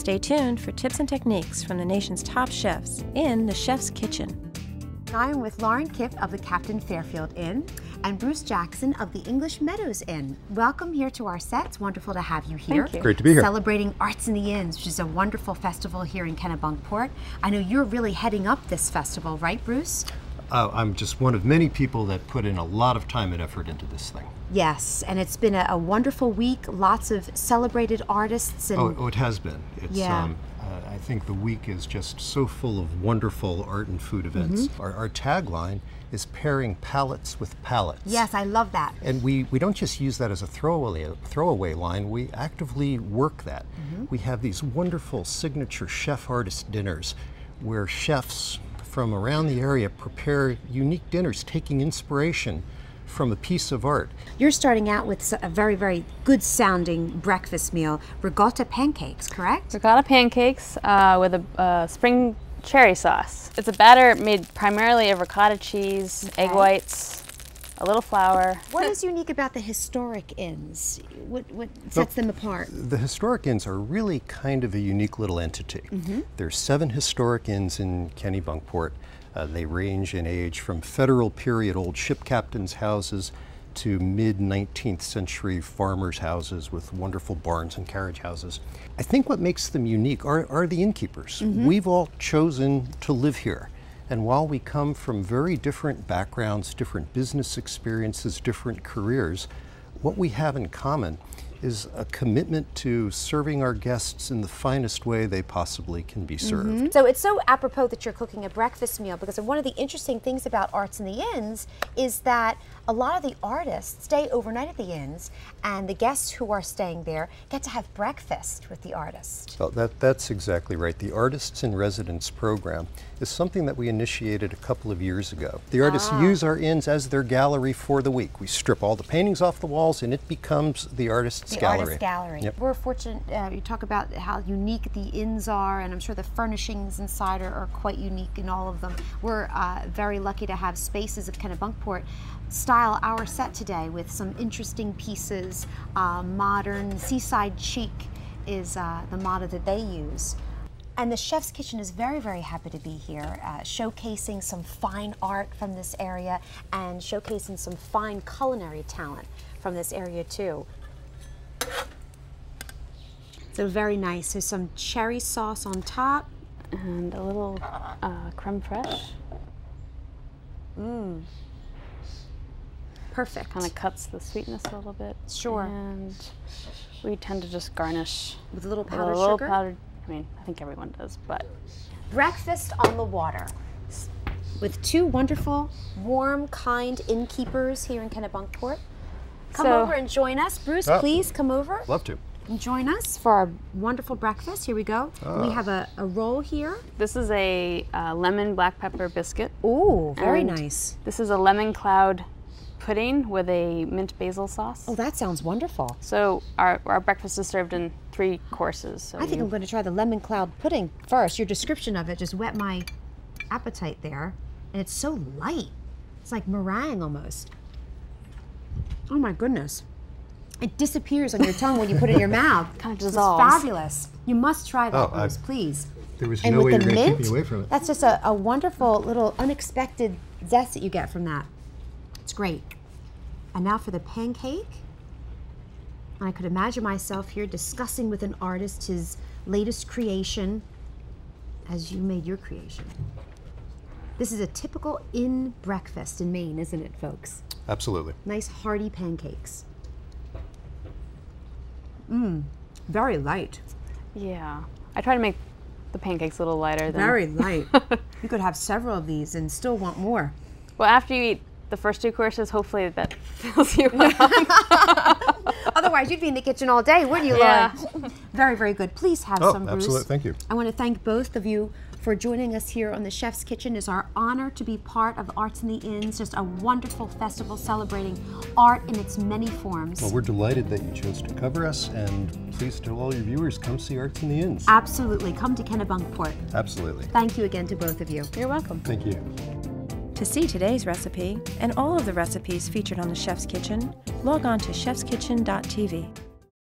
Stay tuned for tips and techniques from the nation's top chefs in the Chef's Kitchen. I am with Loryn Kipp of the Captain Fairfield Inn and Bruce Jackson of the English Meadows Inn. Welcome here to our set. It's wonderful to have you here. Thank you. Great to be here. Celebrating Arts in the Inns, which is a wonderful festival here in Kennebunkport. I know you're really heading up this festival, right, Bruce? I'm just one of many people that put in a lot of time and effort into this thing. Yes, and it's been a wonderful week. Lots of celebrated artists. And Oh, it has been. It's, yeah. I think the week is just so full of wonderful art and food events. Our tagline is pairing palates with palates. Yes, I love that. And we don't just use that as a throwaway line, we actively work that. We have these wonderful signature chef artist dinners where chefs from around the area prepare unique dinners, taking inspiration from a piece of art. You're starting out with a very, very good sounding breakfast meal, Regatta Pancakes, correct? Regatta Pancakes with a spring cherry sauce. It's a batter made primarily of ricotta cheese, egg whites, a little flour. What is unique about the historic inns? What sets them apart? The historic inns are really kind of a unique little entity. There's 7 historic inns in Kennebunkport. They range in age from federal period old ship captains' houses to mid-19th century farmers' houses with wonderful barns and carriage houses. I think what makes them unique are the innkeepers. We've all chosen to live here. And while we come from very different backgrounds, different business experiences, different careers, what we have in common is a commitment to serving our guests in the finest way they possibly can be served. So it's so apropos that you're cooking a breakfast meal, because one of the interesting things about Arts in the Inns is that a lot of the artists stay overnight at the inns, and the guests who are staying there get to have breakfast with the artist. Well, that's exactly right. The Artists in Residence program is something that we initiated a couple of years ago. The artists use our inns as their gallery for the week. We strip all the paintings off the walls and it becomes the artist's gallery. Artist gallery. Yep. We're fortunate, you talk about how unique the inns are, and I'm sure the furnishings inside are quite unique in all of them. We're very lucky to have Spaces of Kennebunkport style our set today with some interesting pieces. Modern seaside chic is the motto that they use. And the Chef's Kitchen is very, very happy to be here, showcasing some fine art from this area and showcasing some fine culinary talent from this area too. So very nice. There's some cherry sauce on top. And a little creme fraiche. Perfect. Kind of cuts the sweetness a little bit. Sure. And we tend to just garnish With a little with powdered a little sugar? powdered, I mean, I think everyone does, but. Breakfast on the water with 2 wonderful, warm, kind innkeepers here in Kennebunkport. Come over and join us. Bruce, please come over. Love to. And join us for our wonderful breakfast. Here we go. We have a roll here. This is a lemon black pepper biscuit. Ooh, very And nice. This is a lemon cloud pudding with a mint basil sauce. Oh, that sounds wonderful. So our breakfast is served in 3 courses. So I think I'm going to try the lemon cloud pudding first. Your description of it just whet my appetite there. And it's so light. It's like meringue almost. Oh my goodness. It disappears on your tongue when you put it in your mouth. Kind of It's dissolves. fabulous. You must try that, Bruce, please. There was And no with way the you're going to keep mint, me away from it. that's just a wonderful little unexpected zest that you get from that. It's great. And now for the pancake. I could imagine myself here discussing with an artist his latest creation as you made your creation. This is a typical inn breakfast in Maine, isn't it, folks? Absolutely. Nice hearty pancakes. Very light. Yeah. I try to make the pancakes a little lighter than. Very light. You could have several of these and still want more. Well, after you eat the first 2 courses, hopefully that fills you up. Otherwise, you'd be in the kitchen all day, wouldn't you, Yeah. Lauren? Very, very good. Please have some, Bruce. Absolutely. Thank you. I want to thank both of you for joining us here on the Chef's Kitchen. It's our honor to be part of Arts in the Inns, just a wonderful festival celebrating art in its many forms. Well, we're delighted that you chose to cover us, and please tell all your viewers, come see Arts in the Inns. Absolutely. Come to Kennebunkport. Absolutely. Thank you again to both of you. You're welcome. Thank you. To see today's recipe and all of the recipes featured on the Chef's Kitchen, log on to chefskitchen.tv.